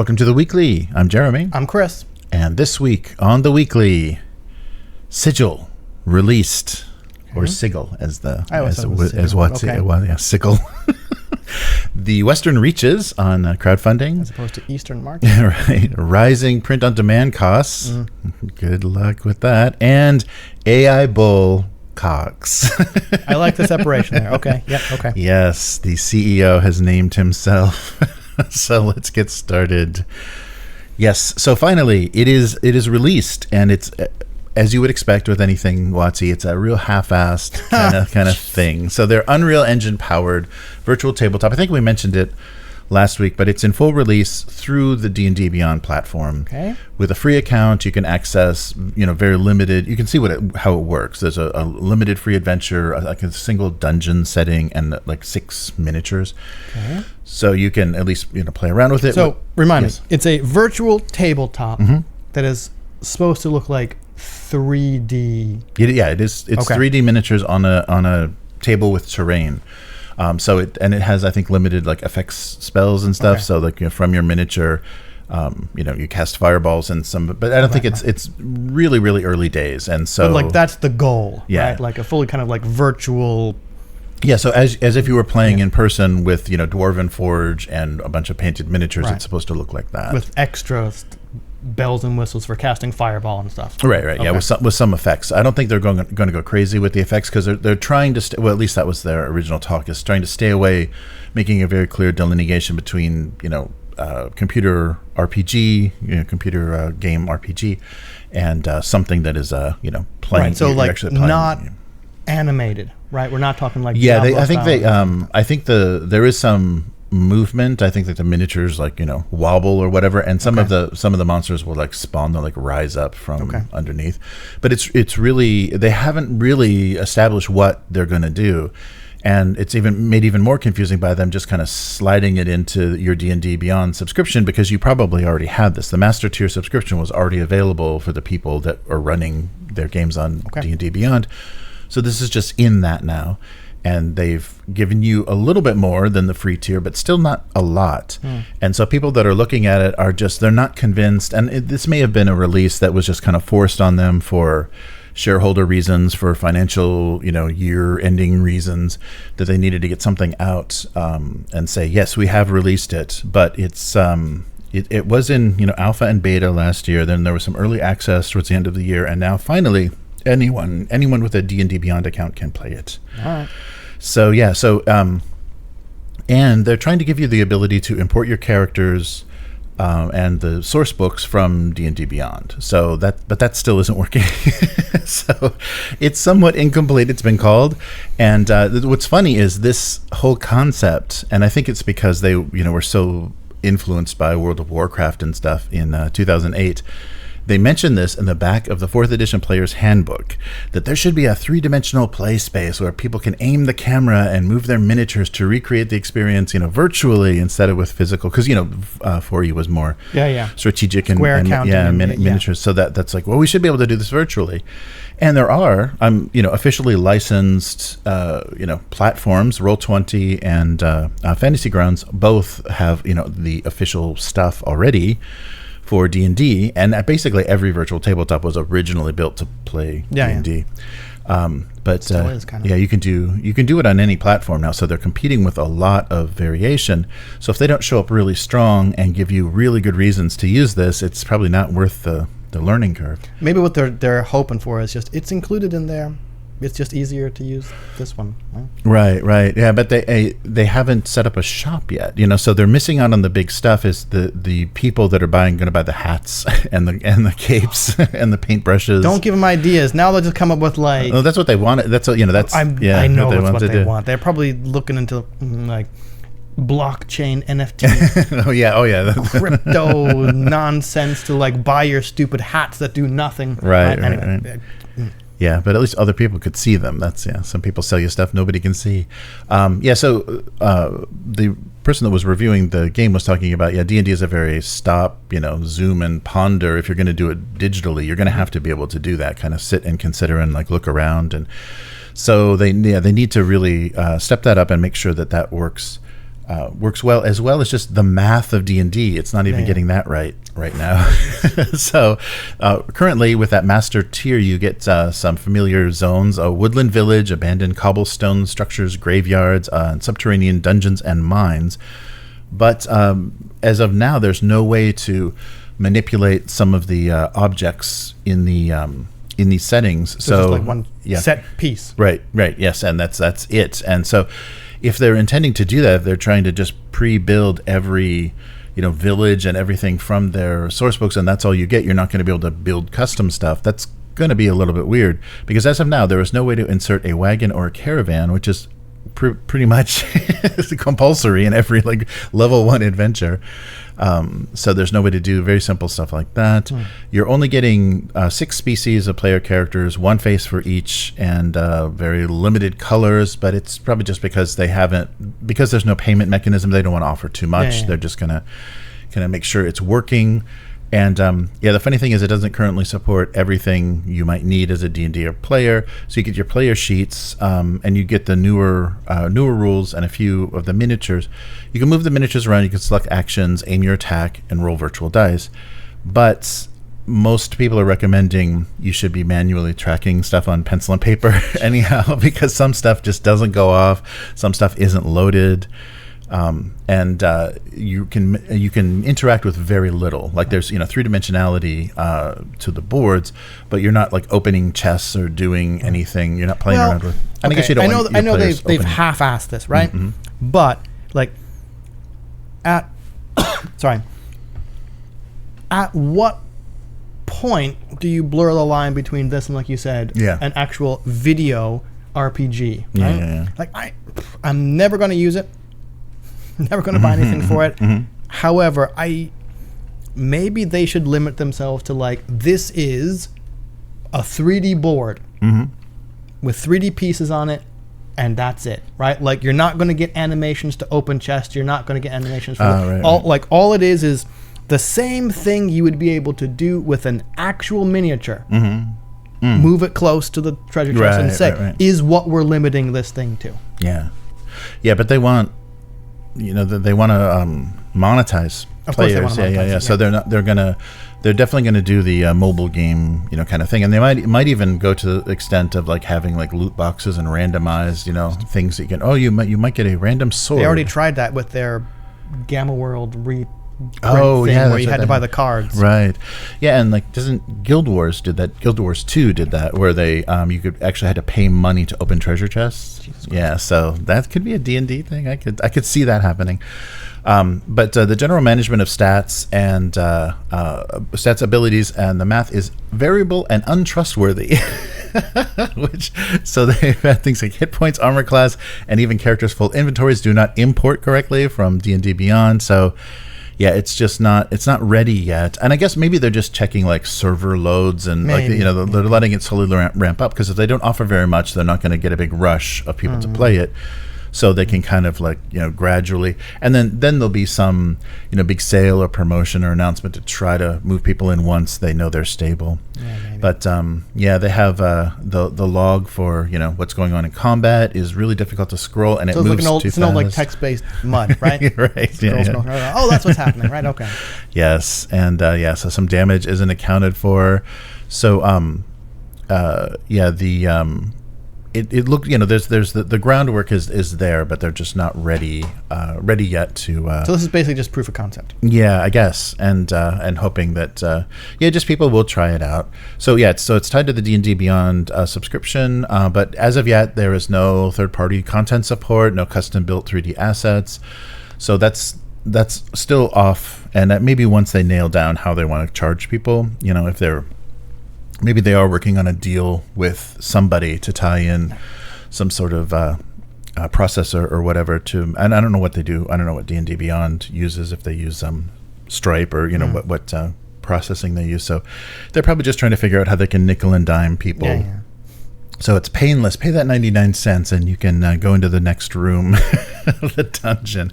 Welcome to the Weekly. I'm Jeremy. I'm Chris. And this week on the Weekly, Sigil released, or Sigil as what's okay. Well, yeah, Sigil. The Western reaches on crowdfunding, As opposed to Eastern market. right? Rising print-on-demand costs. Good luck with that. And AI bull Cox. I like the separation there. Okay. Yep. Okay. Yes, the CEO has named himself. So let's get started. Yes, so finally it is released, and it's as you would expect with anything WotC, it's a real half-assed kind of thing. So they're Unreal Engine powered virtual tabletop. I think we mentioned it last week, but it's in full release through the D&D Beyond platform. Okay. With a free account, you can access, very limited. You can see how it works. There's a limited free adventure, like a single dungeon setting, and like 6 miniatures. Okay. So you can at least play around with it. So remind me, it's a virtual tabletop that is supposed to look like 3D. Yeah, it is. It's 3D miniatures on a table with terrain. So it has, I think, limited like effects spells and stuff. Okay. So like from your miniature, you cast fireballs and some, but I don't think it's really, really early days. And so but like that's the goal, yeah. Right? Like a fully kind of like virtual. Yeah. So as if you were playing in person with Dwarven Forge and a bunch of painted miniatures, it's supposed to look like that with extra bells and whistles for casting fireball and stuff. Right. Okay. Yeah, with some effects. I don't think they're going to go crazy with the effects because they're trying to well, at least that was their original talk, is trying to stay away, making a very clear delineation between computer RPG, computer game RPG, and something that is playing. Right. So like actually playing, not animated, right? We're not talking like I think there is some movement. I think that the miniatures wobble or whatever, and some of the monsters will spawn, they'll rise up from underneath. But it's really, they haven't really established what they're going to do, and it's even made even more confusing by them just kind of sliding it into your D&D Beyond subscription, because you probably already had this. The master tier subscription was already available for the people that are running their games on D&D Beyond. So this is just in that now. And they've given you a little bit more than the free tier, but still not a lot. And so people that are looking at it are they're not convinced. And this may have been a release that was just kind of forced on them for shareholder reasons, for financial, year-ending reasons, that they needed to get something out and say, yes, we have released it. But it's it was in alpha and beta last year. Then there was some early access towards the end of the year, and now finally anyone with a D&D Beyond account can play it. All right. So and they're trying to give you the ability to import your characters and the source books from D&D Beyond. So that still isn't working. So it's somewhat incomplete, it's been called. And what's funny is this whole concept, and I think it's because they were so influenced by World of Warcraft and stuff in 2008. They mentioned this in the back of the 4th edition Player's Handbook, that there should be a 3-dimensional play space where people can aim the camera and move their miniatures to recreate the experience, virtually instead of with physical. Because 4E was more strategic and miniatures. So that's like, well, we should be able to do this virtually. And there are, officially licensed, platforms. Roll20 and Fantasy Grounds both have, the official stuff already for D&D, and basically every virtual tabletop was originally built to play D&D. But you can do it on any platform now. So they're competing with a lot of variation. So if they don't show up really strong and give you really good reasons to use this, it's probably not worth the learning curve. Maybe what they're hoping for is just it's included in there. It's just easier to use this one. Right. Yeah, but they haven't set up a shop yet. So they're missing out on the big stuff. Is the people that are going to buy the hats and the capes and the paintbrushes. Don't give them ideas. Now they'll just come up with like. Oh, that's what they want. That's what that's. I know that's what they want. They're probably looking into like blockchain NFT. oh yeah. Crypto nonsense to like buy your stupid hats that do nothing. Right. Yeah, but at least other people could see them. That's some people sell you stuff nobody can see. So the person that was reviewing the game was talking about, D&D is a very stop, zoom and ponder. If you're going to do it digitally, you're going to have to be able to do that, kind of sit and consider and look around. And so they need to really step that up and make sure that works works well as just the math of D&D. It's not even getting that right now. So currently with that master tier, you get some familiar zones: a woodland village, abandoned cobblestone structures, graveyards, and subterranean dungeons and mines. But as of now, there's no way to manipulate some of the objects in these settings. So just like one set piece. Right, yes, and that's it. And so if they're intending to do that, if they're trying to just pre-build every village and everything from their source books, and that's all you get, you're not going to be able to build custom stuff. That's going to be a little bit weird, because as of now, there is no way to insert a wagon or a caravan, which is pretty much compulsory in every level 1 adventure. So there's no way to do very simple stuff like that. You're only getting 6 species of player characters, 1 face for each, and very limited colors. But it's probably just because because there's no payment mechanism, they don't want to offer too much. They're just gonna make sure it's working. And the funny thing is, it doesn't currently support everything you might need as a D&D player. So you get your player sheets, and you get the newer rules and a few of the miniatures. You can move the miniatures around. You can select actions, aim your attack, and roll virtual dice. But most people are recommending you should be manually tracking stuff on pencil and paper anyhow, because some stuff just doesn't go off. Some stuff isn't loaded. And you can interact with very little. Like there's 3-dimensionality to the boards, but you're not opening chests or doing anything. You're not playing around with. And I guess you don't. I know they've half-assed this, right? Mm-hmm. But at what point do you blur the line between this and, like you said, an actual video RPG? Right? Yeah. I'm never going to use it. Never going to buy anything for it. However, maybe they should limit themselves to this is a 3D board with 3D pieces on it, and that's it, right? You're not going to get animations to open chests. You're not going to get animations for all it is the same thing you would be able to do with an actual miniature. Move it close to the treasure chest and say, is what we're limiting this thing to. Yeah, but they want. They want to monetize players. So they're definitely gonna do the mobile game, kind of thing, and they might even go to the extent of having loot boxes and randomized, things that you can. You might get a random sword. They already tried that with their Gamma World thing where you had to buy the cards. Right. Yeah, and doesn't Guild Wars did that? Guild Wars 2 did that, where they you could actually had to pay money to open treasure chests. Yeah, so that could be a D&D thing. I could see that happening. But the general management of stats and stats abilities and the math is variable and untrustworthy. So they've had things like hit points, armor class, and even characters' full inventories do not import correctly from D&D Beyond. So yeah, it's not ready yet. And I guess maybe they're just checking server loads and they're letting it slowly ramp up, because if they don't offer very much, they're not going to get a big rush of people to play it. So they can kind of gradually, and then there'll be some big sale or promotion or announcement to try to move people in once they know they're stable. But they have the log for what's going on in combat is really difficult to scroll, and so it moves too fast. It's an old text-based MUD, right? Right. Scroll. Oh, that's what's happening, right? Okay. Yes, and so some damage isn't accounted for. So it looked, there's the groundwork is there, but they're just not ready yet to. So this is basically just proof of concept. Yeah, I guess, and hoping that just people will try it out. So it's tied to the D&D Beyond subscription, but as of yet there is no third-party content support, no custom-built 3D assets. So that's still off, and maybe once they nail down how they want to charge people, if they're. Maybe they are working on a deal with somebody to tie in some sort of processor or whatever to, and I don't know what they do. I don't know what D&D Beyond uses, if they use Stripe or what processing they use. So they're probably just trying to figure out how they can nickel and dime people. So it's painless. Pay that 99 cents and you can go into the next room. the dungeon.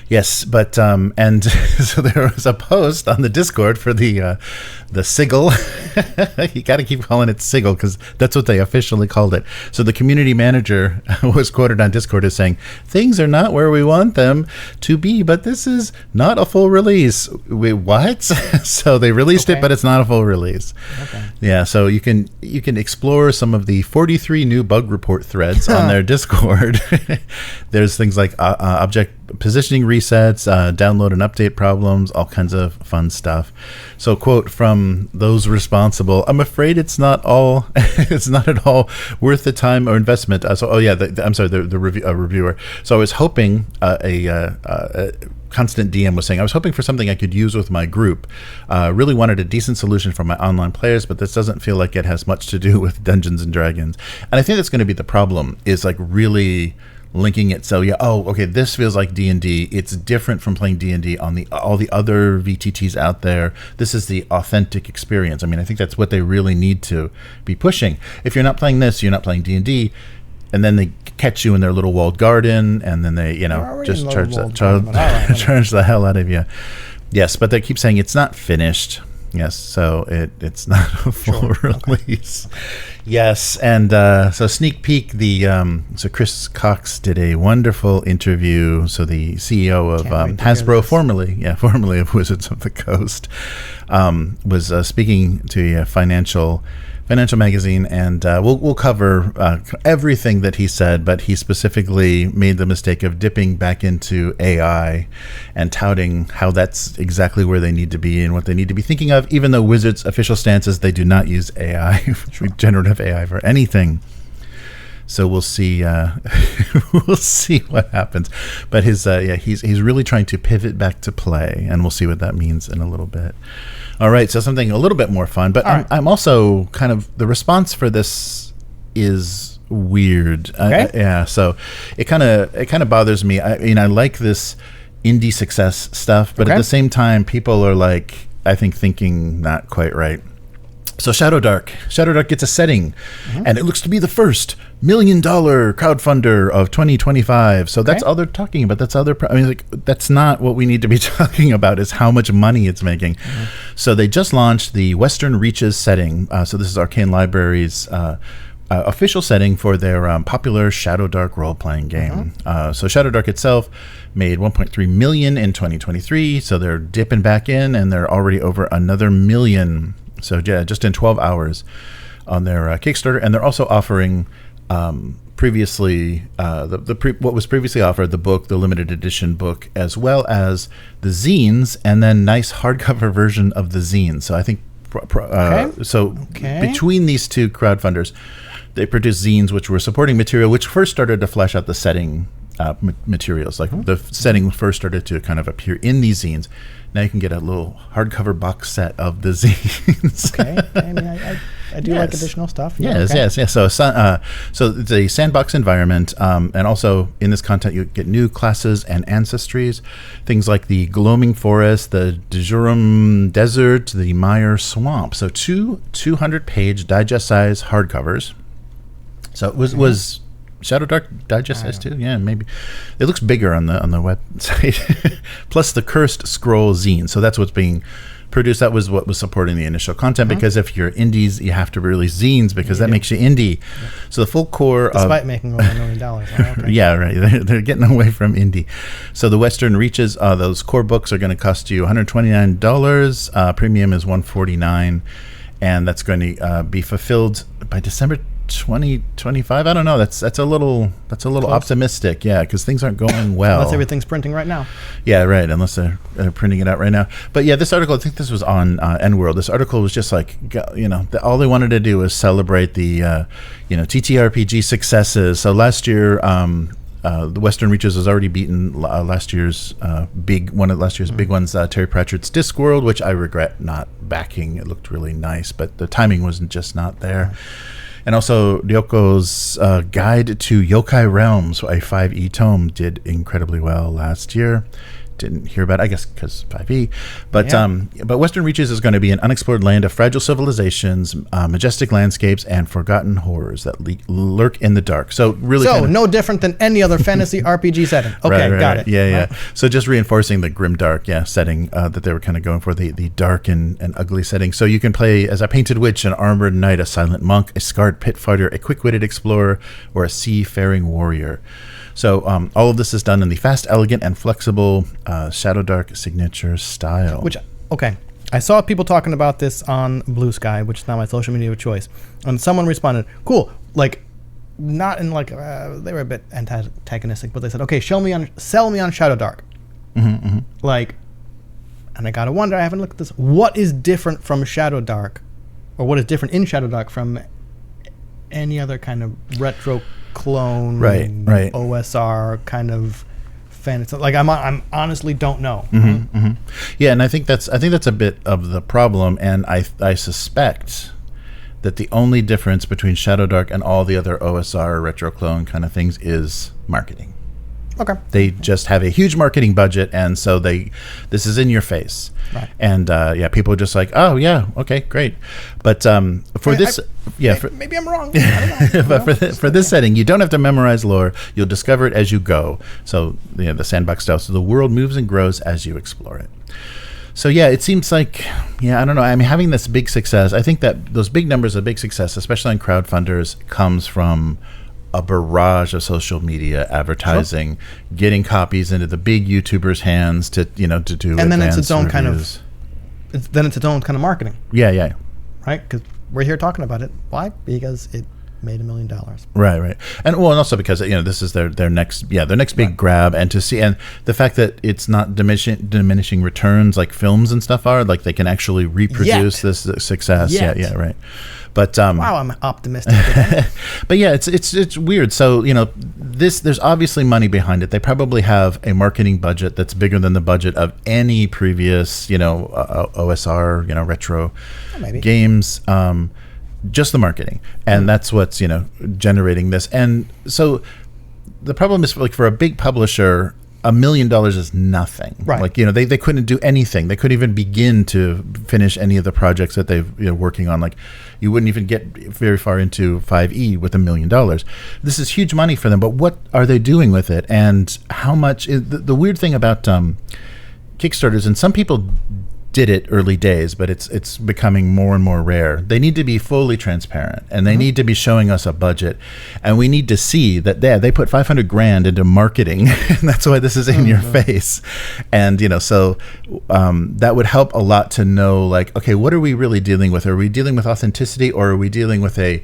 Yes, but and so there was a post on the Discord for the Sigil. You got to keep calling it Sigil because that's what they officially called it. So the community manager was quoted on Discord as saying, "Things are not where we want them to be, but this is not a full release." Wait, what? So they released it, but it's not a full release. Okay. Yeah, so you can explore some of the 43 new bug report threads on their Discord. There's things like object positioning resets, download and update problems, all kinds of fun stuff. So, quote from those responsible: "I'm afraid it's not at all worth the time or investment." The reviewer. So I was hoping Constant DM was saying, "I was hoping for something I could use with my group. Really wanted a decent solution for my online players, but this doesn't feel like it has much to do with Dungeons and Dragons." And I think that's going to be the problem, is like really linking it. So this feels like D&D. It's different from playing D&D on all the other VTTs out there. This is the authentic experience. I mean, I think that's what they really need to be pushing. If you're not playing this, you're not playing D&D. And then they catch you in their little walled garden, and then they, just charge the hell out of you. Yes, but they keep saying it's not finished. Yes, so it's not a full release. Okay. Yes, and so sneak peek. So Chris Cox did a wonderful interview. So the CEO of Hasbro, formerly of Wizards of the Coast, was speaking to a financial magazine, and we'll cover everything that he said, but he specifically made the mistake of dipping back into AI and touting how that's exactly where they need to be and what they need to be thinking of, even though Wizards' official stance is they do not use AI, generative AI, for anything. So we'll see. We'll see what happens. But he's really trying to pivot back to play, and we'll see what that means in a little bit. All right, so something a little bit more fun. But I'm also kind of, the response for this is weird. Okay. So it kind of bothers me. I mean, I like this indie success stuff, but at the same time, people are like, I think, thinking not quite right. So Shadowdark gets a setting, and it looks to be the first $1 million crowdfunder of 2025. So that's all they're talking about. That's not what we need to be talking about, is how much money it's making. So they just launched the Western Reaches setting. So this is Arcane Library's official setting for their popular Shadowdark role-playing game. So Shadowdark itself made $1.3 million in 2023. So they're dipping back in, and they're already over another $1 million. So yeah, just in 12 hours on their Kickstarter, and they're also offering previously what was previously offered, the book, the limited edition book, as well as the zines, and then nice hardcover version of the zines. So I think between these two crowdfunders, they produced zines which were supporting material, which first started to flesh out the setting materials. Like the setting first started to kind of appear in these zines. Now you can get a little hardcover box set of the zines. Okay. I mean, I do like additional stuff. Yes. So it's a sandbox environment, and also in this content you get new classes and ancestries, things like the Gloaming Forest, the Dejurum Desert, the Mire Swamp. So two 200-page digest-size hardcovers. So it was Shadowdark Digest has too. Yeah, maybe it looks bigger on the website. Plus the Cursed Scroll zine. So that's what's being produced. That was what was supporting the initial content, because if you're indies, you have to release zines because that makes you indie. So the full core, despite making over $1 million. Yeah, right. They're getting away from indie. So the Western Reaches, those core books are going to cost you $129. Premium is $149, and that's going to be fulfilled by December 2025. I don't know. That's a little close. Optimistic. Yeah, because things aren't going well. Unless everything's printing right now. Yeah, right. Unless they're printing it out right now. But yeah, this article, I think this was on NWorld. This article was just like, all they wanted to do was celebrate the TTRPG successes. So last year, the Western Reaches has already beaten last year's big ones, Terry Pratchett's Discworld, which I regret not backing. It looked really nice, but the timing was just not there. And also, Ryoko's Guide to Yokai Realms, a 5e tome, did incredibly well last year. didn't hear about it, I guess because 5e. But Western Reaches is going to be an unexplored land of fragile civilizations, majestic landscapes, and forgotten horrors that lurk in the dark. So really, no different than any other fantasy RPG setting. Okay, got it. Yeah. So just reinforcing the grimdark, setting that they were kind of going for, the dark and ugly setting. So you can play as a painted witch, an armored knight, a silent monk, a scarred pit fighter, a quick-witted explorer, or a seafaring warrior. So all of this is done in the fast, elegant, and flexible Shadow Dark signature style. I saw people talking about this on Blue Sky, which is now my social media of choice, and someone responded, "Cool." Like, not in like they were a bit antagonistic, but they said, "Okay, sell me on Shadow Dark." Like, and I gotta wonder. I haven't looked at this. What is different from Shadow Dark, or what is different in Shadow Dark from any other kind of retro clone, OSR kind of fantasy? Like, I'm honestly don't know. Yeah, and I think that's a bit of the problem, and I suspect that the only difference between Shadow Dark and all the other OSR retro clone kind of things is marketing. Okay. They just have a huge marketing budget, and so this is in your face. Right. And people are just like, oh yeah, okay, great. But maybe I'm wrong. I don't know. But for this setting, you don't have to memorize lore. You'll discover it as you go. So the sandbox style. So the world moves and grows as you explore it. So it seems like, I don't know. I mean, having this big success, I think that those big numbers of big success, especially on crowdfunders, comes from a barrage of social media advertising, getting copies into the big YouTubers' hands to do. And then it's its own reviews. It's its own kind of marketing. Yeah. Right, because we're here talking about it. Why? Because it made $1 million. Right, and also because this is their next big grab, and to see, and the fact that it's not diminishing returns like films and stuff are, like they can actually reproduce this success. Yeah, right. But wow, I'm optimistic. But it's weird. So there's obviously money behind it. They probably have a marketing budget that's bigger than the budget of any previous OSR retro games. Just the marketing, and that's what's generating this. And so the problem is, like, for a big publisher, $1 million is nothing. Right. Like, they couldn't do anything. They couldn't even begin to finish any of the projects that they've working on. Like, you wouldn't even get very far into 5e with $1 million. This is huge money for them, but what are they doing with it? And how much is the weird thing about Kickstarters, and some people did it early days, but it's becoming more and more rare. They need to be fully transparent, and they need to be showing us a budget, and we need to see that they put $500,000 into marketing, and that's why this is in your face. And so that would help a lot to know, like, okay, what are we really dealing with? Are we dealing with authenticity, or are we dealing with a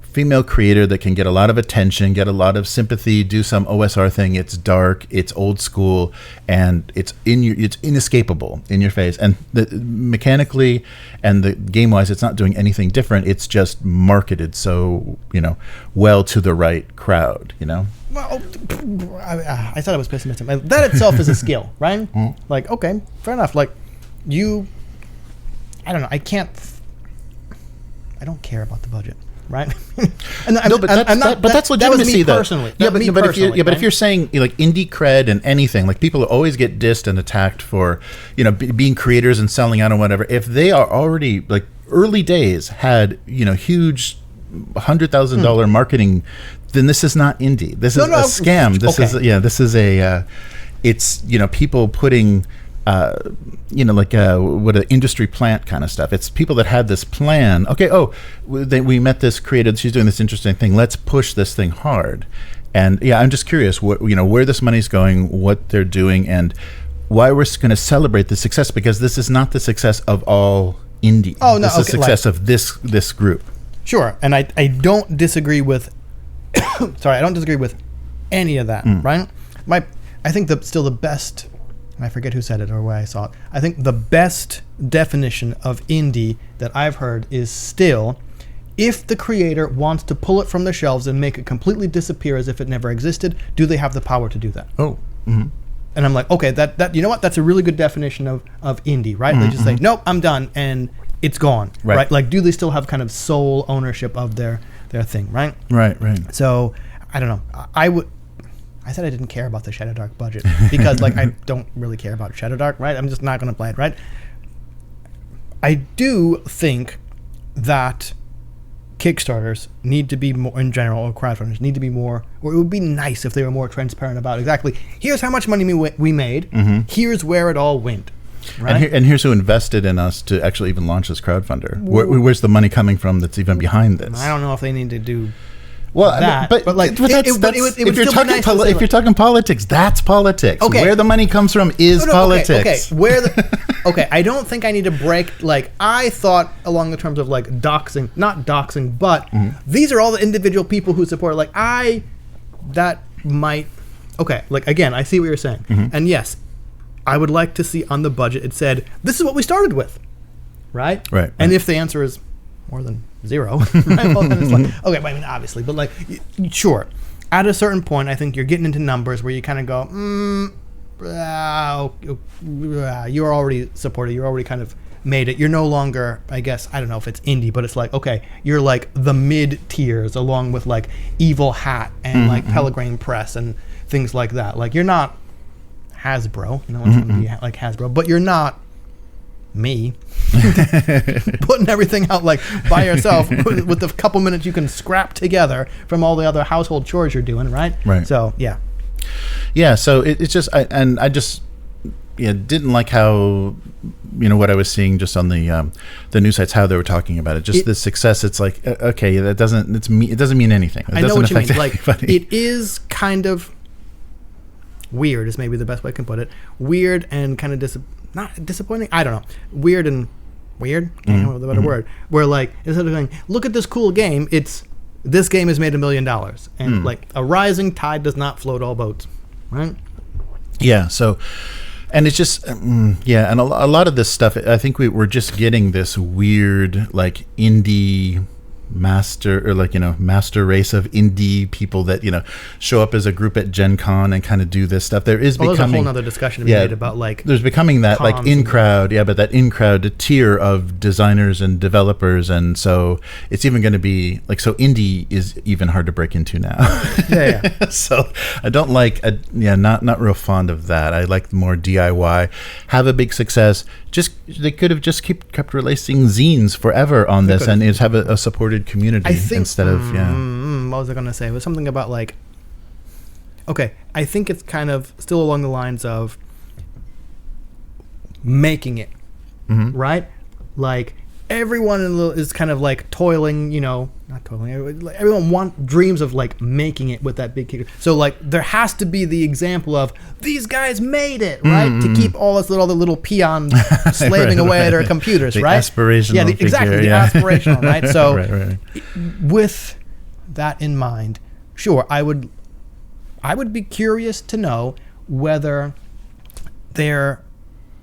female creator that can get a lot of attention, get a lot of sympathy, do some OSR thing? It's dark, it's old school, and it's inescapable in your face. And mechanically and the game wise, it's not doing anything different. It's just marketed so well to the right crowd. Well, I thought I was pessimistic. That itself is a skill, right? Like, okay, fair enough. Like, I don't know. I don't care about the budget. Right? That's legitimacy, though. Personally. If you're saying like indie cred and anything, like, people always get dissed and attacked for being creators and selling out and whatever. If they are already, like, early days had huge $100,000 marketing, then this is not indie. This is a scam. This is a it's people putting what an industry plant kind of stuff. It's people that had this plan. Okay, we met this creator. She's doing this interesting thing. Let's push this thing hard. And I'm just curious where this money's going, what they're doing, and why we're going to celebrate the success, because this is not the success of all indie. Oh no, this is the success of this group. Sure, and I don't disagree with. Sorry, I don't disagree with any of that. Right? I think still the best. I forget who said it or where I saw it. I think the best definition of indie that I've heard is still, if the creator wants to pull it from the shelves and make it completely disappear as if it never existed, do they have the power to do that? Oh. Mm-hmm. And I'm like, okay, that you know what? That's a really good definition of indie, right? They just say, nope, I'm done, and it's gone, right? Like, do they still have kind of sole ownership of their thing, right? Right. So, I don't know. I would... I said I didn't care about the Shadow Dark budget because like I don't really care about Shadow Dark, right? I'm just not going to play it, right? I do think that Kickstarters need to be more, in general, or crowdfunders need to be more, or it would be nice if they were more transparent about exactly, here's how much money we made, here's where it all went. Right? And here's who invested in us to actually even launch this crowdfunder. Where's the money coming from that's even behind this? I don't know if they need to do that. But if you're talking politics, that's politics. Okay. Where the money comes from is politics. Okay, I don't think I need to break, like, I thought along the terms of, like, doxing, not doxing, but these are all the individual people who support, like, that might, okay, like, again, I see what you're saying. And yes, I would like to see on the budget it said, this is what we started with, right? Right. And if the answer is more than 0, right? Well, then it's like, okay, I mean, obviously, but like, sure. At a certain point, I think you're getting into numbers where you kind of go, you're already supported. You're already kind of made it. You're no longer, I guess, I don't know if it's indie, but it's like, okay, you're like the mid tiers along with like Evil Hat and like Pellegrin Press and things like that. Like, you're not Hasbro, you know, it's going to be like Hasbro, but you're not me putting everything out like by yourself with the couple minutes you can scrap together from all the other household chores you're doing, right? So so it's just I just didn't like how, you know, what I was seeing just on the news sites, how they were talking about it, just the success. It's like, okay, it doesn't mean anything. I know what you mean. Like, it is kind of weird is maybe the best way I can put it. Weird and kind of not disappointing. I don't know. Weird. Can't come up with a better word. Where like, instead of going, look at this cool game, it's, this game has made $1 million, and like, a rising tide does not float all boats, right? Yeah. So, and it's just and a lot of this stuff, I think we're just getting this weird like indie master, or like, you know, master race of indie people that, you know, show up as a group at Gen Con and kind of do this stuff. There is becoming, there's a whole other discussion to be made about like, there's becoming that like in-crowd, but that in-crowd tier of designers and developers, and so it's even going to be like, so indie is even hard to break into now. So I don't like not real fond of that. I like more DIY, have a big success. Just, they could have just kept releasing zines forever on this, and have a supported community, I think, instead of what was I going to say? It was something about like, okay, I think it's kind of still along the lines of making it, right? Like, everyone is kind of like toiling, you know, not toiling, everyone dreams of like making it with that big kicker. So like, there has to be the example of, these guys made it, right? To keep all us little peons slaving away at our computers, the right? Aspirational figure, exactly, the aspirational, right? So with that in mind, sure, I would be curious to know whether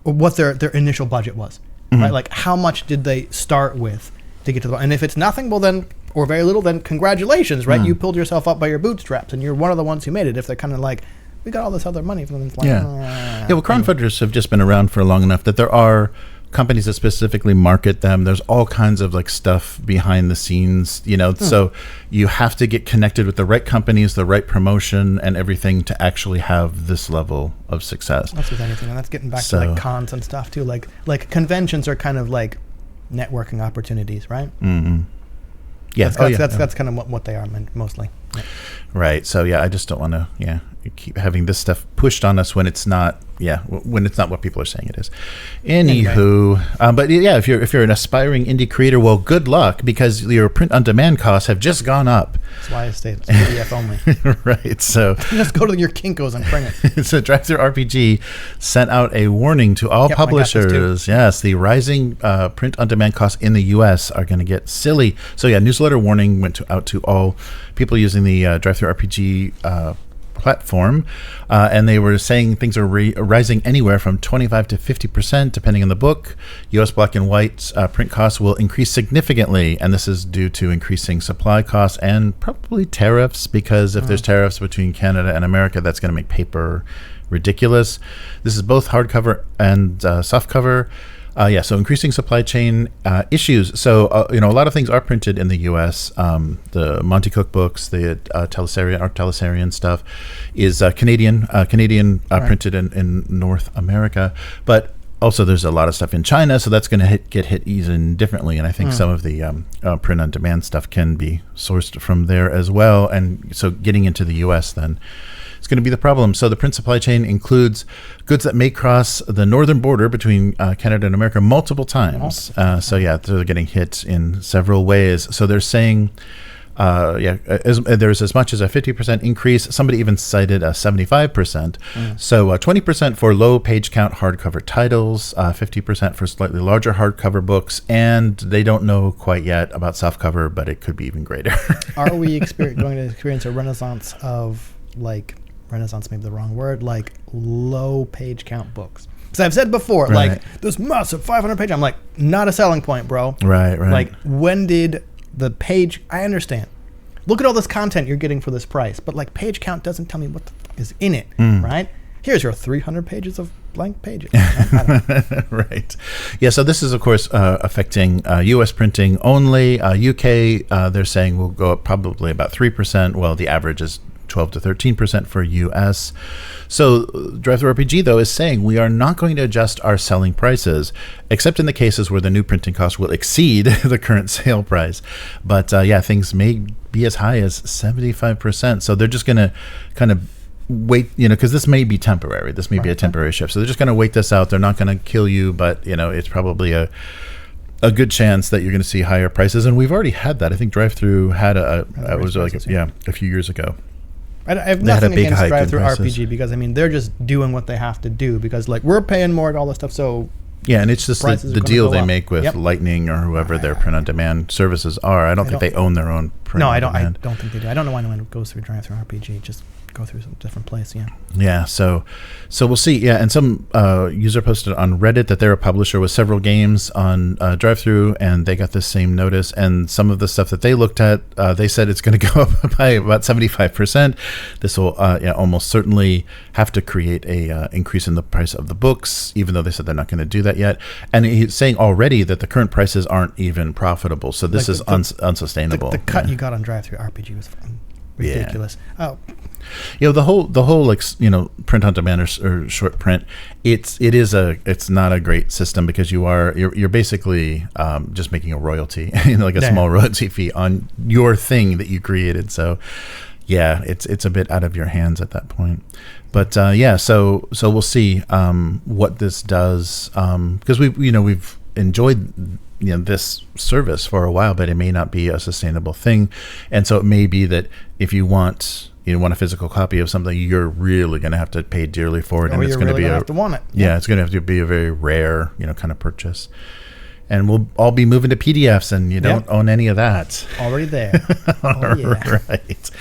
what their initial budget was. Right, like how much did they start with to get to the, and if it's nothing, well then, or very little, then congratulations, right? You pulled yourself up by your bootstraps, and you're one of the ones who made it. If they're kind of like, we got all this other money from them, like, well, crowdfunders have just been around for long enough that there are companies that specifically market them. There's all kinds of like stuff behind the scenes, you know, so you have to get connected with the right companies, the right promotion and everything to actually have this level of success. That's with anything, and that's getting back to like cons and stuff too. Like conventions are kind of like networking opportunities, right? Yeah, that's kind of what they are mostly. Right. So I just don't want to keep having this stuff pushed on us when it's not when it's not what people are saying it is. Anywho, but if you're an aspiring indie creator, well, good luck, because your print on demand costs have just gone up. That's why I stay PDF only. Right. So just go to your Kinkos and print it. So Drive-Thru RPG sent out a warning to all publishers. Yes, the rising print on demand costs in the US are going to get silly. So newsletter warning went out to all people using the Drive-Thru RPG platform, and they were saying things are rising anywhere from 25 to 50% depending on the book. US black and white print costs will increase significantly, and this is due to increasing supply costs and probably tariffs, because if there's tariffs between Canada and America, that's going to make paper ridiculous. This is both hardcover and softcover. So increasing supply chain issues. So, a lot of things are printed in the U.S. The Monty Cook books, the Art Talisarian stuff is Canadian printed in North America. But also there's a lot of stuff in China, so that's going to get hit even differently. And I think some of the print-on-demand stuff can be sourced from there as well. And so getting into the U.S. then it's going to be the problem. So the print supply chain includes goods that may cross the northern border between Canada and America multiple times. They're getting hit in several ways. So they're saying, there's as much as a 50% increase. Somebody even cited a 75%. So 20% for low page count hardcover titles, 50% for slightly larger hardcover books, and they don't know quite yet about softcover, but it could be even greater. Are we going to experience a renaissance of renaissance may be the wrong word, like low page count books? Because I've said before, like this massive 500 page, I'm like, not a selling point, bro. Right. Like, when did the page, I understand. Look at all this content you're getting for this price, but like page count doesn't tell me what the fuck is in it, right? Here's your 300 pages of blank pages. Right. Yeah, so this is, of course, affecting U.S. printing only. UK, they're saying will go up probably about 3%. Well, the average is 12 to 13% for US. So DriveThruRPG, though, is saying we are not going to adjust our selling prices, except in the cases where the new printing cost will exceed the current sale price. But things may be as high as 75%. So they're just going to kind of wait, because this may be temporary. This may be a temporary shift. So they're just going to wait this out. They're not going to kill you, but, it's probably a good chance that you're going to see higher prices. And we've already had that. I think DriveThru had a few years ago. I have nothing against DriveThruRPG because they're just doing what they have to do because we're paying more and all this stuff. So and it's just the deal they make with Lightning or whoever their print-on-demand services are. I don't think they own their own print. No, I don't think they do. I don't know why no one goes through DriveThruRPG. Just go through some different place. So we'll see. And some user posted on Reddit that they're a publisher with several games on DriveThru, and they got this same notice. And some of the stuff that they looked at, they said it's going to go up by about 75%. This will almost certainly have to create a increase in the price of the books, even though they said they're not going to do that yet. And he's saying already that the current prices aren't even profitable. So this is unsustainable. The cut you got on DriveThruRPG was ridiculous. The whole print on demand or short print, it's not a great system because you're basically just making a royalty, a small royalty fee on your thing that you created. So it's a bit out of your hands at that point. But so we'll see what this does because we've enjoyed this service for a while, but it may not be a sustainable thing. And so it may be that if you want a physical copy of something, you're really going to have to pay dearly for it, and it's going to be have to want it. It's going to have to be a very rare, kind of purchase. And we'll all be moving to PDFs, and you don't own any of that. Already there. Right.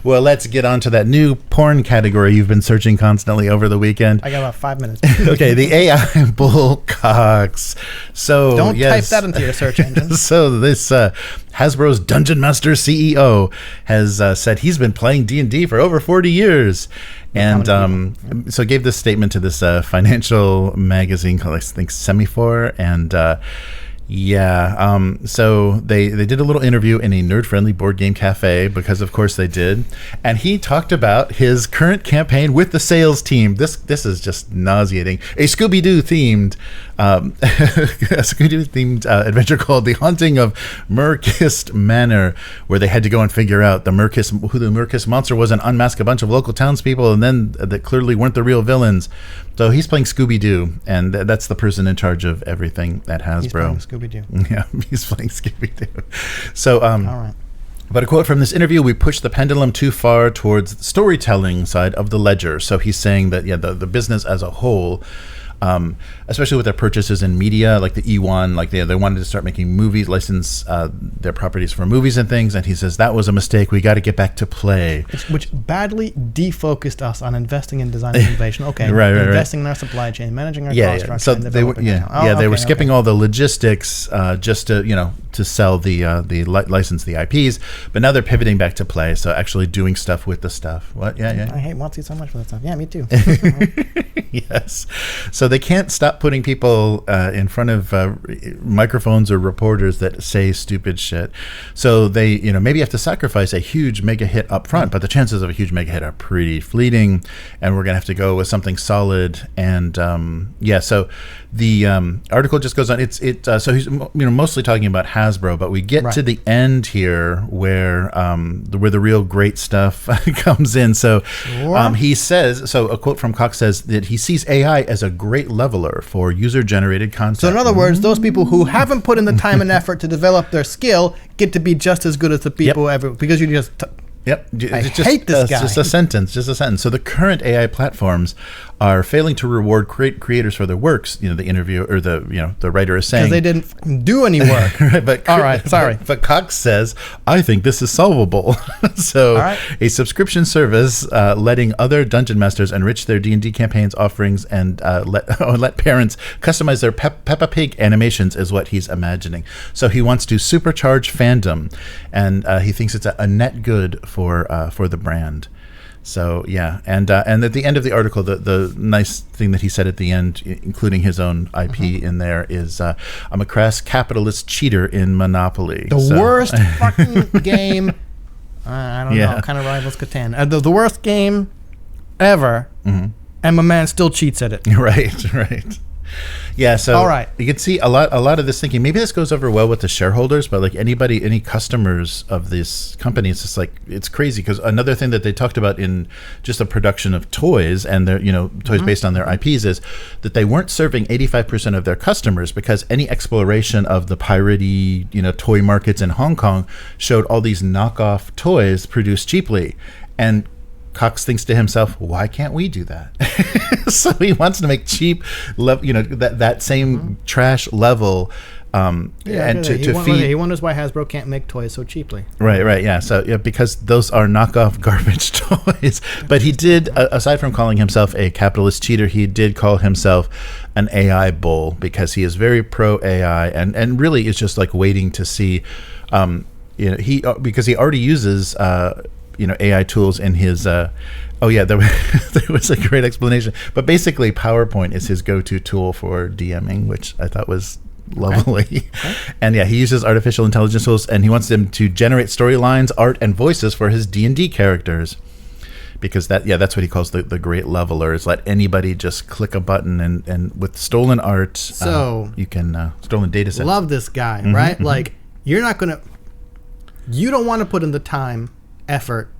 Well, let's get on to that new porn category you've been searching constantly over the weekend. I got about 5 minutes. Okay, the AI bullcocks. So don't type that into your search engine. So this Hasbro's Dungeon Master CEO has said he's been playing D&D for over 40 years. And so gave this statement to this financial magazine called, I think, Semaphore. And so they did a little interview in a nerd-friendly board game cafe because, of course, they did. And he talked about his current campaign with the sales team. This is just nauseating. A Scooby-Doo themed adventure called The Haunting of Murkist Manor, where they had to go and figure out who the Murkist monster was and unmask a bunch of local townspeople, and then that clearly weren't the real villains. So he's playing Scooby-Doo, and that's the person in charge of everything at Hasbro. He's playing Scooby-Doo. Yeah, he's playing Scooby-Doo. So, all right. But a quote from this interview, we pushed the pendulum too far towards the storytelling side of the ledger. So he's saying that, the business as a whole, especially with their purchases in media, like the E1, like they wanted to start making movies, license their properties for movies and things. And he says that was a mistake. We got to get back to play. Which badly defocused us on investing in design and innovation. Okay, right. Investing in our supply chain, managing our cost structure. So they were skipping all the logistics just to to sell the license, the IPs, but now they're pivoting back to play. So actually doing stuff with the stuff. What? Yeah. I hate WotC so much for that stuff. Yeah, me too. Yes. So they can't stop putting people in front of microphones or reporters that say stupid shit. So they, maybe have to sacrifice a huge mega hit up front, but the chances of a huge mega hit are pretty fleeting, and we're gonna have to go with something solid. And so the article just goes on. So he's mostly talking about Hasbro, but we get to the end here where the real great stuff comes in. So he says, so a quote from Cox says that he sees AI as a great leveler for user-generated content. So in other words, those people who haven't put in the time and effort to develop their skill get to be just as good as the people because you just... Yep. I hate this guy. Just a sentence. So the current AI platforms are failing to reward creators for their works. The interview or the writer is saying because they didn't do any work. But all right, sorry. But Cox says, I think this is solvable. So a subscription service letting other dungeon masters enrich their D&D campaigns offerings and let parents customize their Peppa Pig animations is what he's imagining. So he wants to supercharge fandom, and he thinks it's a net good for the brand. So and at the end of the article, the nice thing that he said at the end, including his own IP in there, is I'm a crass capitalist cheater in Monopoly. The worst fucking game. I don't know. Kind of rivals Catan. The worst game ever, and my man still cheats at it. Right. Yeah, so you can see a lot of this thinking. Maybe this goes over well with the shareholders, but like any customers of this company, it's just like, it's crazy. Because another thing that they talked about in just the production of toys and their toys based on their IPs is that they weren't serving 85% of their customers, because any exploration of the piratey toy markets in Hong Kong showed all these knockoff toys produced cheaply. And Cox thinks to himself, why can't we do that? So he wants to make cheap, that same trash level, and to feed. He wonders why Hasbro can't make toys so cheaply. Right, yeah. So because those are knockoff garbage toys. But he did, aside from calling himself a capitalist cheater, he did call himself an AI bull, because he is very pro AI and really is just like waiting to see, because he already uses. AI tools in his there was a great explanation, but basically PowerPoint is his go-to tool for DMing, which I thought was lovely. Okay. And he uses artificial intelligence tools, and he wants them to generate storylines, art, and voices for his D&D characters, because that's what he calls the great leveler, is let anybody just click a button and with stolen art, so you can stolen data sets. Love this guy, right? Like, you don't want to put in the time, effort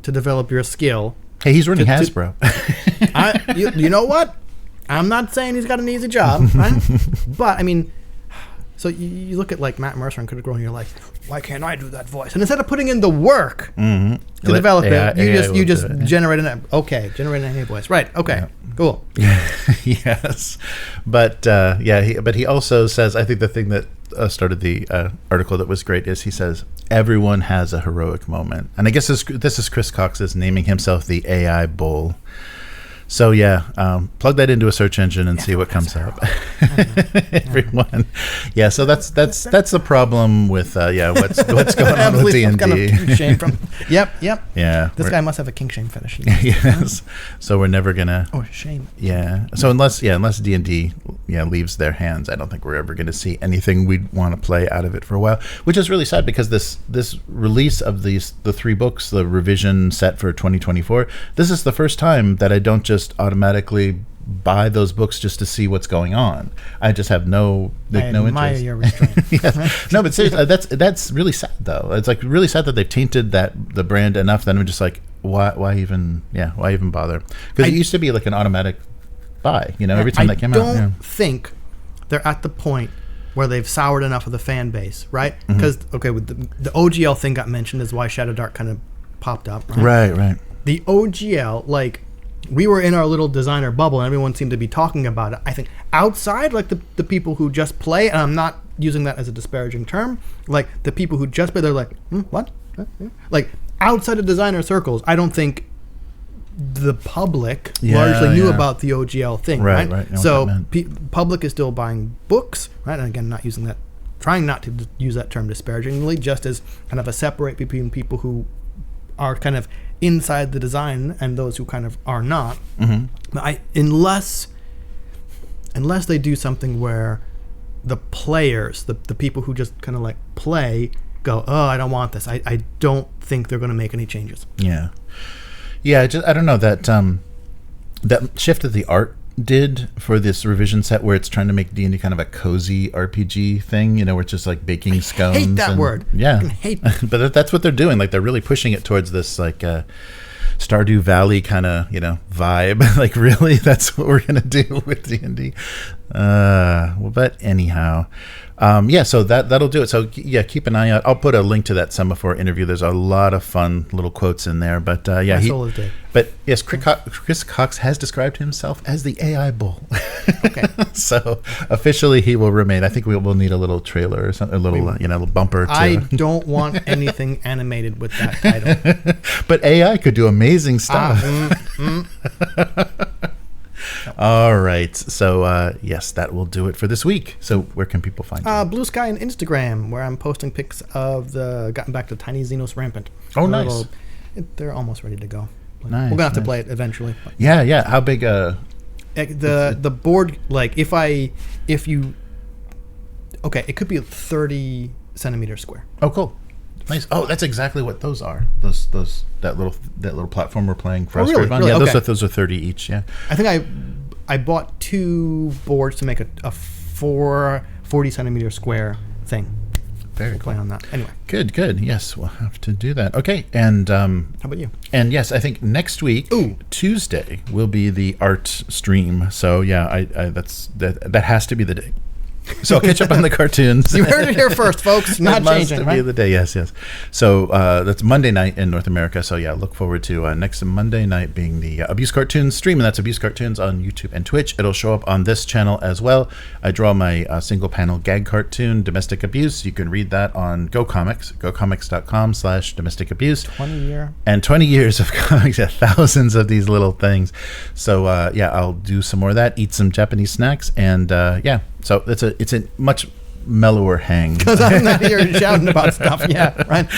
to develop your skill. Hey, he's running Hasbro. You know what? I'm not saying he's got an easy job, right? But I mean, so you look at like Matt Mercer and Critical Role, and you're like, why can't I do that voice? And instead of putting in the work to develop it, you just generate generate an AI voice. Right. Okay. Yeah. Cool. Yes. But he also says, I think the thing that started the article that was great is he says, everyone has a heroic moment. And I guess this is Chris Cox's naming himself the AI bull. So plug that into a search engine and see what comes up. Everyone, so that's the problem with what's going on with D&D. Kind of kink shame from. Yep. Yeah. This guy must have a kink shame fetish. Yes. So we're never gonna. Oh, shame. Yeah. So unless D&D leaves their hands, I don't think we're ever gonna see anything we'd want to play out of it for a while. Which is really sad, because this release of the 3 books, the revision set for 2024, this is the first time that I don't just automatically buy those books just to see what's going on. I just have no interest. Your restraint. Yes. No, but seriously, that's really sad though. It's like really sad that they've tainted the brand enough that I'm just like, why even bother? Because it used to be like an automatic buy, every time that came out. I don't think they're at the point where they've soured enough of the fan base, right? Because with the OGL thing got mentioned, is why Shadow Dark kind of popped up. Right. The OGL, like, we were in our little designer bubble and everyone seemed to be talking about it. I think outside, like the people who just play, and I'm not using that as a disparaging term, like the people who just play, they're like, what? Like outside of designer circles, I don't think the public largely knew about the OGL thing, right? Right. So public is still buying books, right? And again, not using that trying not to use that term disparagingly, just as kind of a separate between people who are kind of inside the design and those who kind of are not. But unless they do something where the players, the people who just kind of like play, go, oh, I don't want this. I don't think they're going to make any changes. Yeah. I don't know that that shift that the art did for this revision set, where it's trying to make D&D kind of a cozy RPG thing, where it's just like baking scones. I hate that word. Yeah. I hate but that's what they're doing. Like, they're really pushing it towards this like Stardew Valley kind of, vibe. Like, really, that's what we're going to do with D&D. Well, but anyhow, so that'll do it. So yeah, keep an eye out. I'll put a link to that Semaphore interview. There's a lot of fun little quotes in there, but yeah, my soul is dead. But yes, Chris Cox has described himself as the AI bull. Okay. So officially he will remain. I think we will need a little trailer or something, a little bumper. I don't want anything animated with that title. But AI could do amazing stuff. All right. So, yes, that will do it for this week. So where can people find you? Blue Sky and Instagram, where I'm posting pics of gotten back to Tiny Xenos Rampant. Oh, nice. They're almost ready to go. Nice. We're going to have to play it eventually. Yeah. How big? The board, like, if you, okay, it could be 30 centimeters square. Oh, cool. Nice. Oh, that's exactly what those are. That little platform we're playing for us. Really? Yeah, okay. those are 30 each. Yeah. I think I bought 2 boards to make a 40 centimeter square thing. Very cool. Play on that. Anyway. Good. Yes, we'll have to do that. Okay. And how about you? And yes, I think next week, Tuesday, will be the art stream. So yeah, that has to be the day. So I'll catch up on the cartoons. You heard it here first, folks. Not changing, right? Be the day. Yes. So that's Monday night in North America. So yeah, look forward to next Monday night being the Abuse Cartoons stream, and that's Abuse Cartoons on YouTube and Twitch. It'll show up on this channel as well. I draw my single panel gag cartoon, Domestic Abuse. You can read that on GoComics, gocomics.com/domestic abuse. 20 years of comics, thousands of these little things. So yeah, I'll do some more of that, eat some Japanese snacks, and yeah. So it's a much mellower hang. Because I'm not here shouting about stuff. Yeah, right.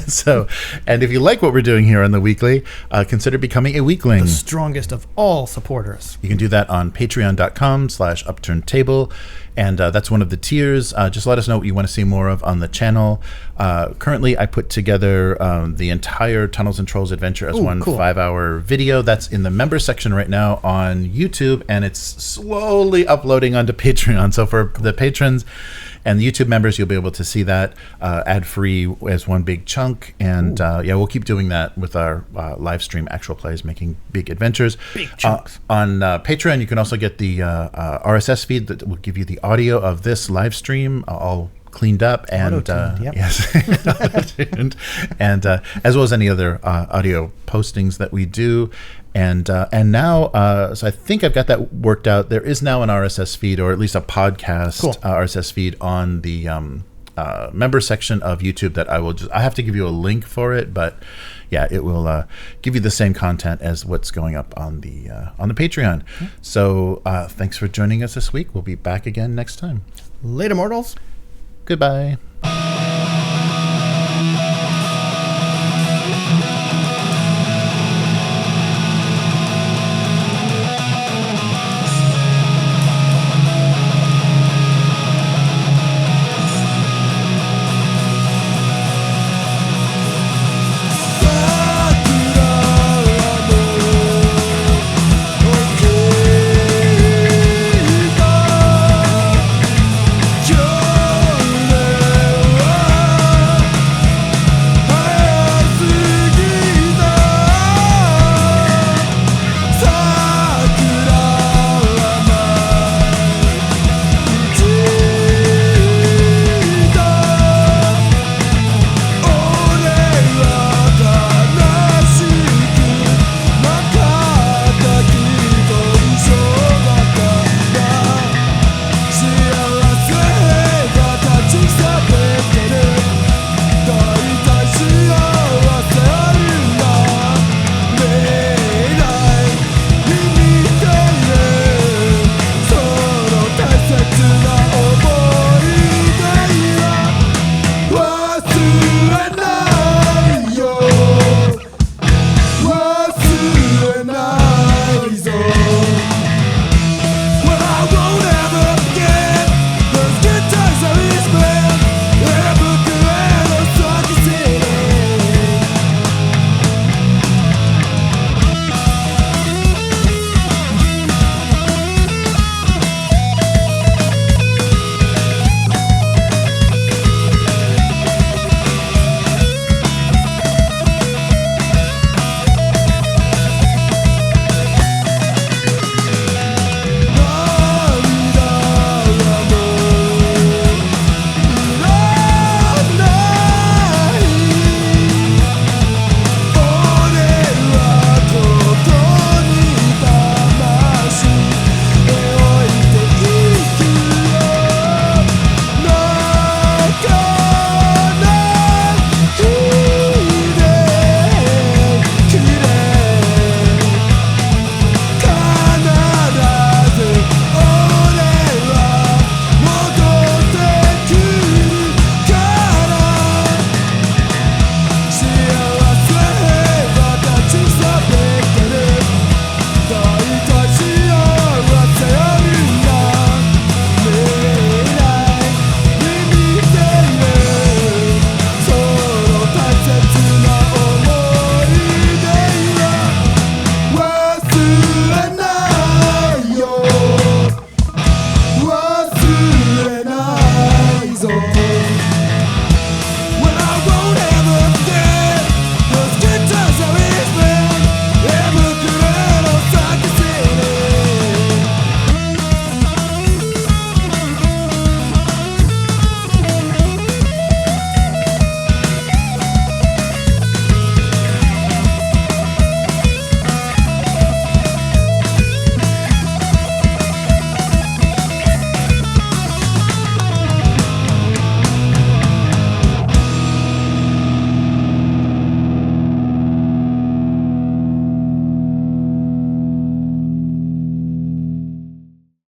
So, and if you like what we're doing here on the Weekly, consider becoming a weekling. The strongest of all supporters. You can do that on patreon.com/upturnedtable. And that's one of the tiers. Just let us know what you want to see more of on the channel. Currently, I put together the entire Tunnels and Trolls adventure as one cool 5-hour video. That's in the member section right now on YouTube, and it's slowly uploading onto Patreon. So for the patrons and the YouTube members, you'll be able to see that ad-free as one big chunk. And yeah, we'll keep doing that with our live stream actual plays, making big adventures. Big chunks. On Patreon, you can also get the RSS feed that will give you the audio of this live stream all cleaned up and yep. Yes, and as well as any other audio postings that we do. And now, so I think I've got that worked out. There is now an RSS feed, or at least a podcast RSS feed on the member section of YouTube that I have to give you a link for it, but yeah, it will give you the same content as what's going up on the Patreon. Mm-hmm. So thanks for joining us this week. We'll be back again next time. Later, mortals. Goodbye.